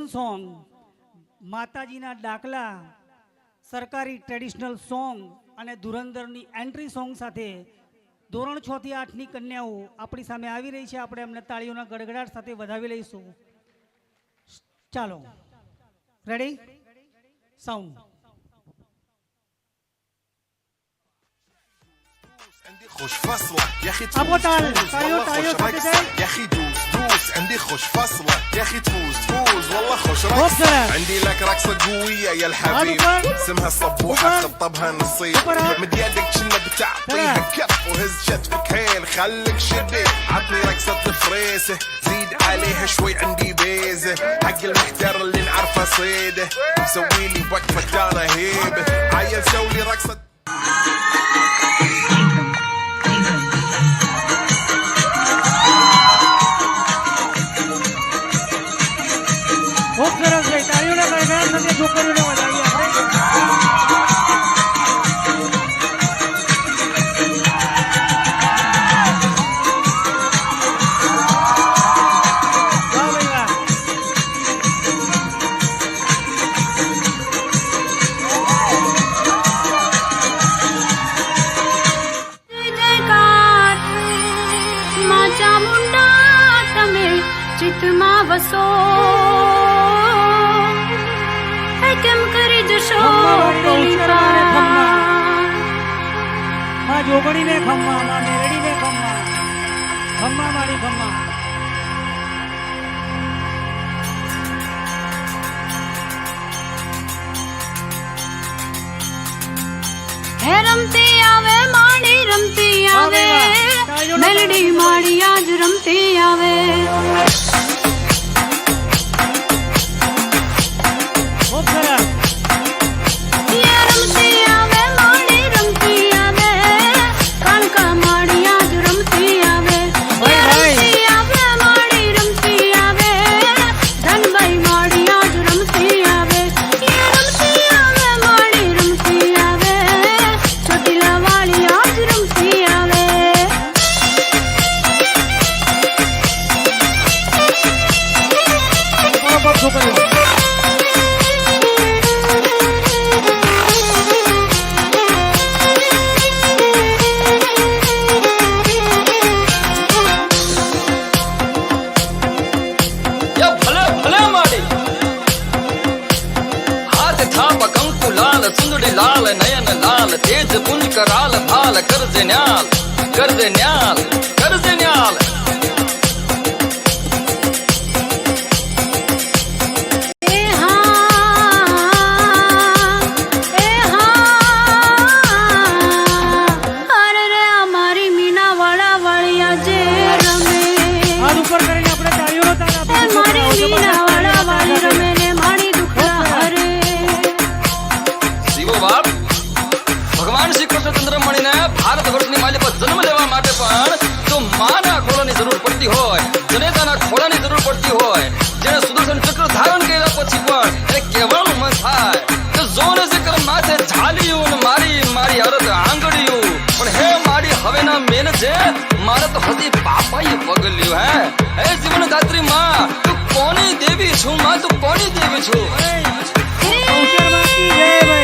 ભજન song, માતાજીના ડાકલા, સરકારી traditional song અને ધુરંધરની એન્ટ્રી સોંગ સાથે ધોરણ 6 થી 8 ની કન્યાઓ આપણી સામે આવી રહી છે. આપણે એમને તાળીઓના ગડગડાટ સાથે વધાવી લઈશું. ચાલો, રેડી, સાઉન્ડ. عندي خوش فصلة يا اخي ابو تعال والله خوش رقصة يا اخي دوس عندي خوش فصلة يا اخي تفوز والله خوش رقصة عندي لك رقصة قوية يا الحبيب اسمها صبوحة خطبها نصيب مد يدك كنا بتعطيها كف وهز شتفك حيل خليك شديد عطني رقصة الفريسة زيد عليها شوي عندي بيزة حق المحتر اللي نعرفه صيده سوي لي وقفة انا هيبة عيل سوي لي رقصة ખૂબ સરસ છે. તાળીઓના ગડગડાટ સાથે છોકરીઓને વધાવીએ આપણે. વાહ ભાઈ વાહ. જયકાર માં ચામુંડા તમે ચિત્તમાં વસો કેમ કરી જશો માં જોગણીને ખમ્મા, માં મેરડીને ખમ્મા, ખમ્મા મારી ખમ્મા. હે રમતી આવે માડી રમતી આવે મેલડી માડી આજ રમતી આવે ખૂબ સરસ. રમતી આવે માડી રમતી આવે કાણકા માડી આજ રમતી આવે રમતી આવે માડી રમતી આવે ધનભાઈ માડી આજ રમતી આવે રમતી આવે માડી રમતી આવે ચોટીલા વાળી આજ રમતી આવે બરાબર છોકરીઓ. लाल नयन लाल तेज पुंज कराल भाल कर्ज न्याल कर्ज न्याल कर्ज न्याल અરે રે અમારી મીના વાળા વાળિયા જે રમે હાથ ઉપર કરીને આપણે તાળીઓનો તાળ આપીએ. મારી મીના વાળા વાળી રમે ને મારી દુખડા હરે શિવો બાપ ભગવાન શ્રી કૃષ્ણ ચંદ્રમણી ને ભારત વર્ષની માલી પર જન્મ લેવા માટે પણ જો માના ખોળાની જરૂર પડતી હોય, જનેતાના ખોળાની જરૂર પડતી હોય, જેને સુદર્શન ચક્ર ધારણ કર્યા પછી પણ એને કહેવાનું મન થાય કે જોને જે કર માથે ઝાલ્યું ને મારી મારી હરત આંગળીયું પણ હે મારી હવેના મેન છે મારે તો હજી બાપાએ પગલ્યું હે જીવન દાત્રી માં તું કોની દેવી છું માં તું કોની દેવી છું અવસર માંથી જય ભાઈ.